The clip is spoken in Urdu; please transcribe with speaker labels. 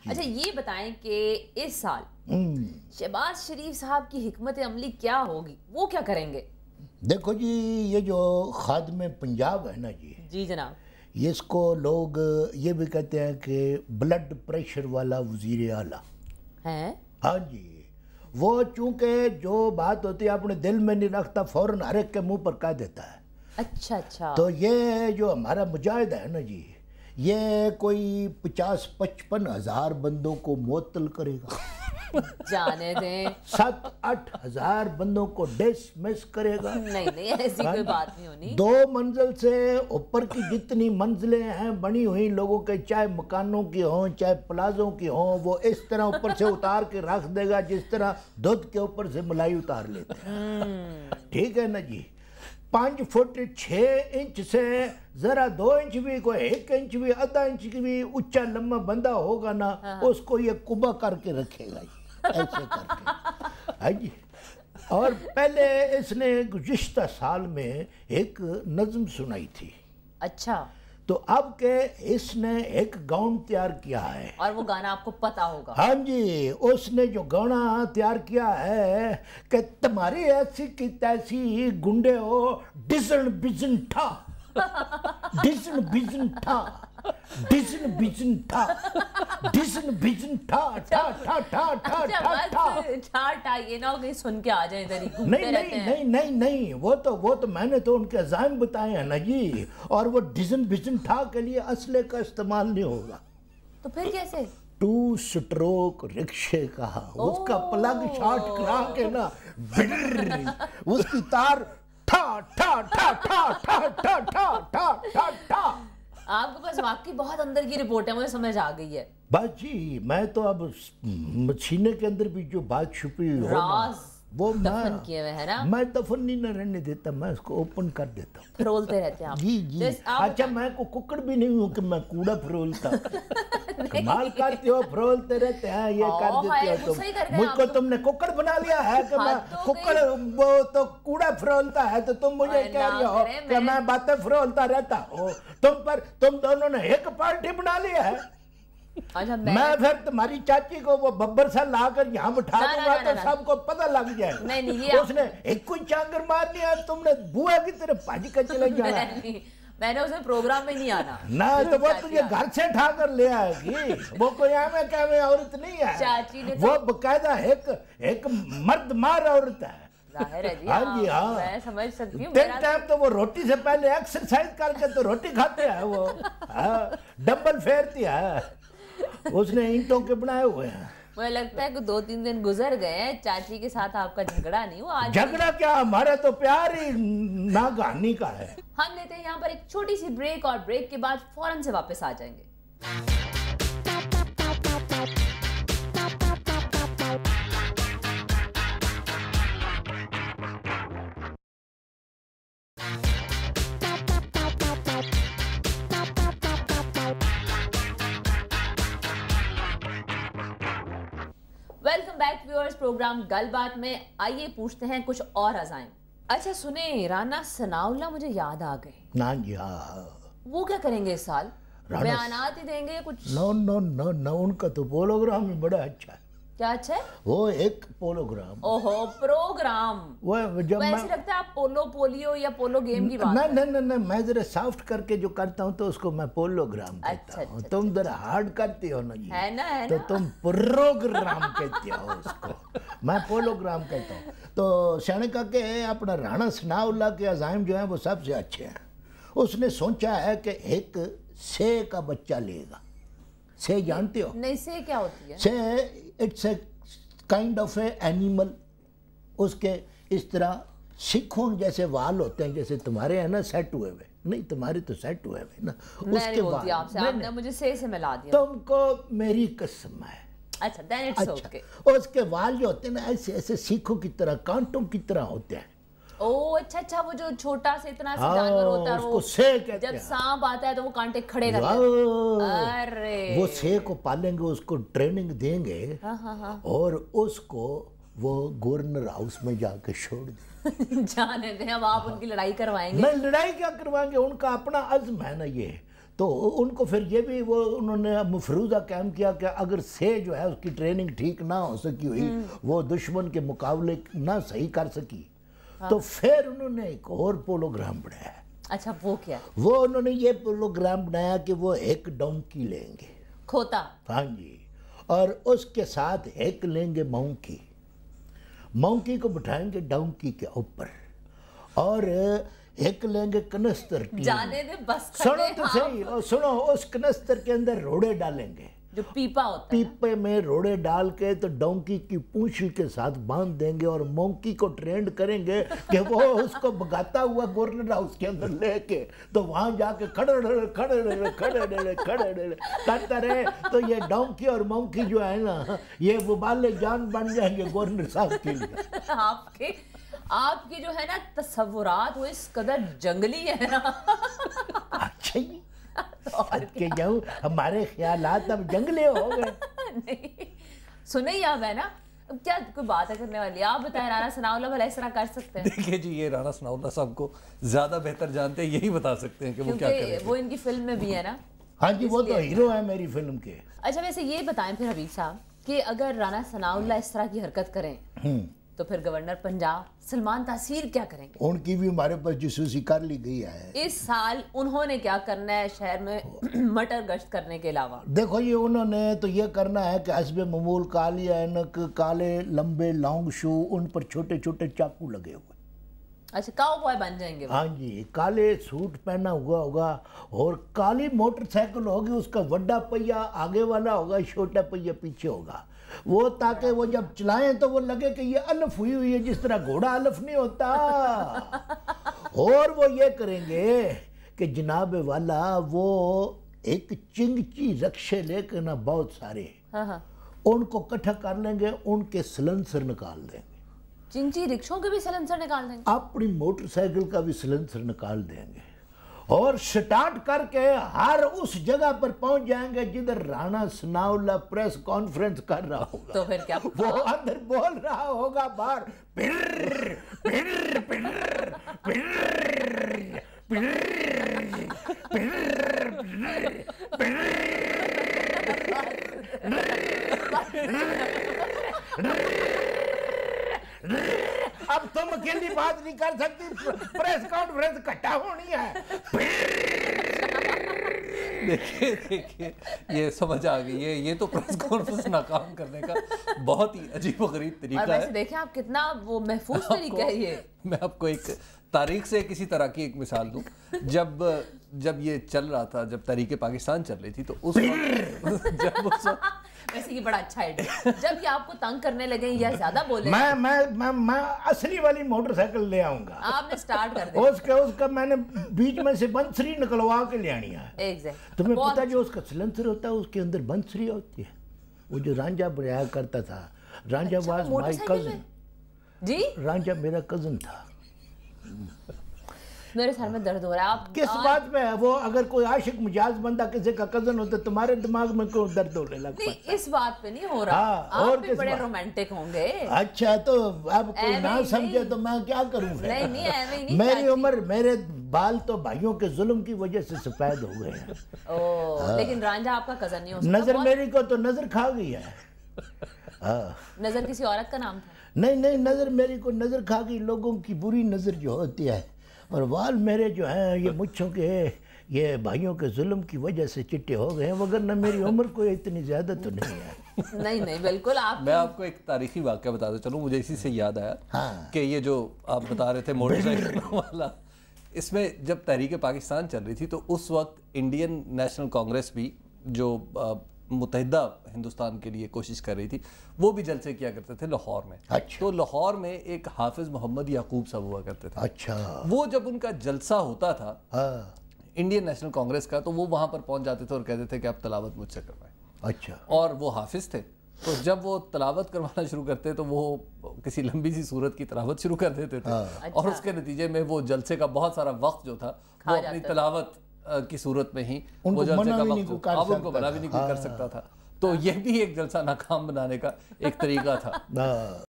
Speaker 1: اچھا یہ بتائیں کہ اس سال شہباز شریف صاحب کی حکمت عملی کیا ہوگی, وہ کیا کریں گے؟
Speaker 2: دیکھو جی, یہ جو خادم پنجاب ہے نا جی,
Speaker 1: جی جناب,
Speaker 2: یہ اس کو لوگ یہ بھی کہتے ہیں کہ بلڈ پریشر والا وزیر اعلیٰ
Speaker 1: ہیں.
Speaker 2: ہاں جی, وہ چونکہ جو بات ہوتی ہے اپنے دل میں نہیں رکھتا, فوراً ہر ایک کے منہ پر کہہ دیتا ہے.
Speaker 1: اچھا اچھا,
Speaker 2: تو یہ جو ہمارا مجاہد ہے نا جی, یہ کوئی 50-55 ہزار بندوں کو معطل کرے گا,
Speaker 1: جانے دیں,
Speaker 2: 7-8 ہزار بندوں کو ڈسمس کرے گا.
Speaker 1: نہیں ایسی کوئی بات نہیں ہونی.
Speaker 2: 2 منزل سے اوپر کی جتنی منزلیں ہیں بنی ہوئی لوگوں کے, چاہے مکانوں کی ہوں چاہے پلازوں کی ہوں, وہ اس طرح اوپر سے اتار کے رکھ دے گا جس طرح دودھ کے اوپر سے ملائی اتار لیتے ہیں. ٹھیک ہے نا جی, 5 فٹ 6 انچ سے ذرا 2 انچ بھی, کوئی 1 انچ بھی, آدھا انچ کی بھی اونچا لمبا بندہ ہوگا نا, اس کو یہ کبا کر کے رکھے گا ایسے کر کے. ہاں جی, اور پہلے اس نے گزشتہ سال میں ایک نظم سنائی تھی.
Speaker 1: اچھا,
Speaker 2: تو اب کہ اس نے ایک گاؤن تیار کیا ہے,
Speaker 1: اور وہ گانا آپ کو پتا ہوگا.
Speaker 2: ہاں جی, اس نے جو گانا تیار کیا ہے کہ تمہاری ایسی کی تیسی گنڈے ہو, ڈزن بزن ٹھا, ڈزن بزن ٹھا, ڈزن بزن ٹھا, ڈزن بزن ٹھا, ٹھا ٹھا ٹھا ٹھا ٹھا ٹھا.
Speaker 1: ٹھا یہ نہ ہو کہیں سن کے آ جائیں ادھر ہی گھومتے رہتے ہیں.
Speaker 2: نہیں, وہ تو میں نے تو ان کے عزائم بتائے ہیں نا جی, اور وہ ڈزن بزن ٹھا کے لیے اسلحے کا استعمال نہیں ہوگا.
Speaker 1: تو پھر کیسے؟
Speaker 2: 2 سٹروک رکشے کا, اس کا پلگ شارٹ کرا کے نا, اس کی تار ٹھا ٹھا ٹھا ٹھا ٹھا ٹھا ٹھا ٹھا ٹھا ٹھا.
Speaker 1: آپ کے پاس واقعی بہت اندر کی رپورٹ ہے, مجھے سمجھ آ گئی ہے.
Speaker 2: بات جی, میں تو اب سینے کے اندر بھی جو بات چھپی ہو
Speaker 1: راز
Speaker 2: وہ
Speaker 1: دفن کیے ہوئے ہیں نا,
Speaker 2: میں دفن نہیں نہ رہنے دیتا, میں اس کو اوپن کر دیتا ہوں.
Speaker 1: پھرولتے رہتے ہیں آپ.
Speaker 2: جی, اچھا میں کو ککڑ بھی نہیں ہوں کہ میں کوڑا پھرولتا. کمال کرتے ہو, پھرولتے رہتے ہیں, یہ کر دیتے ہو تم. مجھ کو تم نے ککڑ بنا لیا ہے کہ میں ککڑ, وہ تو کوڑا پھرولتا ہے, تو تم مجھے کہہ رہے ہو کہ میں باتیں پھرولتا رہتا ہوں. تم دونوں نے ایک پارٹی بنا لیا ہے. میں پھر تمہاری چاچی کو وہ ببر سا لا کر یہاں بٹھا دوں گا تو سب کو پتہ لگ جائے. اس نے ایک کوئی چانگر مارنی ہے, تم نے بوہے کی طرف بھاج کر چلے جانا.
Speaker 1: میں نے اسے پروگرام میں نہیں آنا.
Speaker 2: نہ تو وہ تجھے گھر سے اٹھا کر لے آئے گی, وہ کوئی ایویں عورت نہیں ہے, وہ باقاعدہ ایک مرد مار عورت ہے. ہاں جی, ہاں,
Speaker 1: میں سمجھ سکتی ہوں.
Speaker 2: 3 ٹائم تو وہ روٹی سے پہلے ایکسرسائز کر کے تو روٹی کھاتے ہیں, وہ ڈمبل پھیرتی ہے, اس نے اینٹوں کے بنائے ہوئے ہیں.
Speaker 1: مجھے لگتا ہے کہ 2-3 دن گزر گئے, چاچی کے ساتھ آپ کا جھگڑا نہیں ہوا.
Speaker 2: جھگڑا کیا, ہمارا تو پیار ہی ناگہانی کا ہے.
Speaker 1: ہم لیتے ہیں یہاں پر ایک چھوٹی سی بریک, اور بریک کے بعد فوراً سے واپس آ جائیں گے. ویلکم بیک ویورز, پروگرام گل بات میں آئیے پوچھتے ہیں کچھ اور عزائم. اچھا سنیں, رانا ثناء اللہ مجھے یاد آ گئے.
Speaker 2: نا جی, ہاں,
Speaker 1: وہ کیا کریں گے اس سال؟ بیانات ہی دیں گے کچھ؟
Speaker 2: نو, ان کا تو پروگرام ہی بڑا اچھا ہے.
Speaker 1: کیا اچھا ہے؟
Speaker 2: وہ ایک پروگرام.
Speaker 1: اوہو, پروگرام. ویسے لگتا ہے آپ پولیو یا پولو گیم کی بات کریں.
Speaker 2: نہیں, میں ذرا سافٹ کر کے جو کرتا ہوں تو اس کو میں پولوگرام کہتا ہوں. تم ذرا ہارڈ کرتی ہو نا جی,
Speaker 1: ہے نا,
Speaker 2: تو تم پروگرام کہتے ہو اس کو, میں پولوگرام کہتا ہوں. تو سیانے کا کہ اپنا رانا ثناء اللہ کے عزائم جو ہیں وہ سب سے اچھے ہیں. اس نے سوچا ہے کہ ایک سے کا بچہ لے گا. سے جانتے ہو؟
Speaker 1: نہیں, سے کیا ہوتی ہے؟
Speaker 2: سے it's a kind of a animal. اس کے اس طرح سکھوں جیسے وال ہوتے ہیں, جیسے تمہارے ہیں نا سیٹ ہوئے ہوئے, نہیں تمہارے تو سیٹ ہوئے ہوئے نا, اس کے وال.
Speaker 1: آپ نے مجھے سے ملا دیا.
Speaker 2: تم کو میری قسم ہے.
Speaker 1: اچھا, then it's okay.
Speaker 2: اس کے وال جو ہوتے ہیں نا ایسے ایسے سیکھوں کی طرح, کانٹوں کی طرح ہوتے ہیں.
Speaker 1: او اچھا, وہ جو چھوٹا سے اتنا سے جانور ہوتا ہے,
Speaker 2: اس کو سے کہتے ہیں.
Speaker 1: جب سانپ آتا ہے تو وہ کانٹے کھڑے کرتے ہیں. ارے
Speaker 2: وہ سے کو پالیں گے, اس کو ٹریننگ دیں گے, اور اس کو وہ گورنر ہاؤس میں جا کے چھوڑ دیں.
Speaker 1: جانے دیں, اب آپ ان کی لڑائی کروائیں گے؟
Speaker 2: نہیں, لڑائی کیا کروائیں گے, ان کا اپنا عزم ہے نا یہ. تو ان کو پھر یہ بھی وہ انہوں نے مفروضہ قائم کیا کہ اگر سے جو ہے اس کی ٹریننگ ٹھیک نہ ہو سکی ہوئی، وہ دشمن کے مقابلے نہ صحیح کر سکی، تو پھر انہوں نے ایک اور پولوگرام بنایا۔
Speaker 1: اچھا وہ کیا؟
Speaker 2: وہ انہوں نے یہ پولوگرام بنایا کہ وہ ایک ڈونکی لیں گے،
Speaker 1: کھوتا،
Speaker 2: ہاں جی، اور اس کے ساتھ ایک لیں گے مونکی، مونکی کو بٹھائیں گے ڈونکی کے اوپر، اور ایک لیں گے کنستر ٹیم،
Speaker 1: جانے دے بس
Speaker 2: سنو تو صحیح، اور سنو، اس کنستر کے اندر روڑے ڈالیں گے،
Speaker 1: جو پیپا ہوتا ہے،
Speaker 2: پیپے میں روڑے ڈال کے تو ڈونکی کی پونچھ کے ساتھ باندھ دیں گے، اور مونکی کو ٹرینڈ کریں گے کہ وہ اس کو بگاتا ہوا گورنر ہاؤس کے اندر لے کے تو وہاں جا کے کھڑے کرتا رہے، تو یہ ڈونکی اور مونکی جو ہے نا، یہ وبال جان بن جائیں گے گورنر صاحب کے لیے۔
Speaker 1: آپ کے جو ہے نا تصورات وہ اس قدر جنگلی ہے نا۔
Speaker 2: اچھا جی، کہ جاؤں ہمارے خیالات اب جنگلے ہو گئے۔
Speaker 1: نہیں سنیں ہی آپ ہے نا، کیا کوئی بات ہے کرنے والی؟ آپ بتائیں رانا ثناء اللہ بھلا اس طرح کر سکتے ہیں؟
Speaker 3: دیکھیں جی، یہ رانا ثناء اللہ صاحب کو زیادہ بہتر جانتے ہیں، یہی بتا سکتے ہیں کہ وہ کیا کریں گے۔
Speaker 1: وہ ان کی فلم میں بھی ہے نا۔
Speaker 2: ہاں جی، وہ تو ہیرو ہے میری فلم کے۔
Speaker 1: اچھا ویسے یہ بتائیں پھر حبیب صاحب کہ اگر رانا ثناء اللہ اس طرح کی حرکت کریں تو پھر گورنر پنجاب سلمان تاثیر کیا کریں گے؟
Speaker 2: ان کی بھی ہمارے پاس جاسوسی کر لی گئی ہے۔
Speaker 1: اس سال انہوں نے کیا کرنا ہے شہر میں مٹر گشت کرنے کے علاوہ؟
Speaker 2: دیکھو یہ انہوں نے تو یہ کرنا ہے کہ حسب معمول کالی اینک، کالے لمبے لانگ شو، ان پر چھوٹے چھوٹے چاقو لگے ہوئے۔
Speaker 1: اچھا کاؤ بوائے بن جائیں گے وہ؟
Speaker 2: ہاں جی، کالے سوٹ پہنا ہوا ہوگا، اور کالی موٹر سائیکل ہوگی، اس کا وڈا پہیا آگے والا ہوگا، چھوٹا پہیا پیچھے ہوگا، وہ تاکہ وہ جب چلائیں تو وہ لگے کہ یہ الف ہوئی ہوئی ہے، جس طرح گھوڑا الف نہیں ہوتا۔ اور وہ یہ کریں گے کہ جناب والا وہ ایک چنگچی رکشے لے کے نا بہت سارے، ان کو کٹھا کر لیں گے، ان کے سلنسر نکال دیں گے،
Speaker 1: چنچی رکشوں کے بھی سلنسر نکال دیں گے،
Speaker 2: اپنی موٹر سائیکل کا بھی سلنسر نکال دیں گے، اور سٹارٹ کر کے ہر اس جگہ پر پہنچ جائیں گے جدھر رانا ثناء اللہ پریس کانفرنس کر رہا ہوگا۔
Speaker 1: تو پھر کیا
Speaker 2: وہ اندر بول رہا ہوگا باہر، پھر پھر پھر پھر اب تم اکیلی بات نہیں کر سکتی، پریس کانفرنس کٹا ہونی ہے۔
Speaker 3: دیکھیں یہ سمجھ آ گئی ہے، یہ تو پریس کانفرنس ناکام کرنے کا بہت ہی عجیب و غریب طریقہ ہے۔
Speaker 1: اور ویسے دیکھیں آپ کتنا وہ محفوظ طریقہ ہے یہ۔
Speaker 3: میں آپ کو ایک تاریخ سے کسی طرح کی ایک مثال دوں، جب یہ چل رہا تھا، جب تحریک پاکستان چل رہی تھی، تو اس وقت
Speaker 1: ویسے یہ بڑا اچھا ہے، جب یہ آپ کو تنگ کرنے لگیں یا زیادہ بولیں،
Speaker 2: میں اصلی والی موٹر سائیکل لے آؤں گا،
Speaker 1: آپ نے سٹارٹ کر دیا،
Speaker 2: اس کا میں نے بیچ میں سے بنسری نکلوا کے لے آنی ہے۔ تمہیں پتا جو اس کا سلنسر ہوتا ہے اس کے اندر بنسری ہوتی ہے، وہ جو رانجھا بنایا کرتا تھا، رانجھا واز مائی کزن،
Speaker 1: جی
Speaker 2: رانجھا میرا کزن تھا۔
Speaker 1: میرے سر میں درد ہو رہا ہے۔ آپ
Speaker 2: کس بات پہ ہے وہ؟ اگر کوئی عاشق مجاز بندہ کسی کا کزن ہوتا تمہارے دماغ میں کیوں درد ہونے لگتا؟
Speaker 1: نہیں اس بات پہ نہیں ہو رہا، آپ بھی بڑے رومانٹک ہوں گے۔
Speaker 2: اچھا تو اب کوئی نہ سمجھے تو میں کیا کروں؟ میری عمر، میرے بال تو بھائیوں کے ظلم کی وجہ سے سفید ہو گئے ہیں۔
Speaker 1: لیکن رانجھا آپ کا کزن نہیں ہو سکتا۔
Speaker 2: نظر میری کو تو نظر کھا گئی ہے۔
Speaker 1: نظر کسی عورت کا نام تھا؟
Speaker 2: نہیں، نظر میری کو نظر کھا گئی، لوگوں کی بری نظر جو ہوتی ہے، اور وال میرے جو ہیں یہ مچھوں کے یہ بھائیوں کے ظلم کی وجہ سے چٹے ہو گئے ہیں، وگرنہ میری عمر کوئی اتنی زیادہ تو نہیں ہے۔
Speaker 1: نہیں بالکل۔
Speaker 3: میں آپ کو ایک تاریخی واقعہ بتاتا چلوں، مجھے اسی سے یاد آیا کہ یہ جو آپ بتا رہے تھے موٹر سائیکل والا، اس میں جب تحریک پاکستان چل رہی تھی تو اس وقت انڈین نیشنل کانگریس بھی جو متحدہ ہندوستان کے لیے کوشش کر رہی تھی، وہ بھی جلسے کیا کرتے تھے لاہور میں۔ تو لاہور میں ایک حافظ محمد یعقوب صاحب ہوا کرتے تھے۔
Speaker 2: اچھا،
Speaker 3: وہ جب ان کا جلسہ ہوتا تھا انڈین نیشنل کانگریس کا، تو وہ وہاں پر پہنچ جاتے تھے اور کہتے تھے کہ آپ تلاوت مجھ سے کروائیں۔
Speaker 2: اچھا،
Speaker 3: اور وہ حافظ تھے، تو جب وہ تلاوت کروانا شروع کرتے تو وہ کسی لمبی سی سورت کی تلاوت شروع کر دیتے تھے، اور اس کے نتیجے میں وہ جلسے کا بہت سارا وقت جو تھا وہ اپنی تلاوت کی صورت میں ہی وہ جلسے کا وقت اب ان کو منع بھی نہیں کر سکتا تھا۔ تو یہ بھی ایک جلسہ ناکام بنانے کا ایک طریقہ تھا۔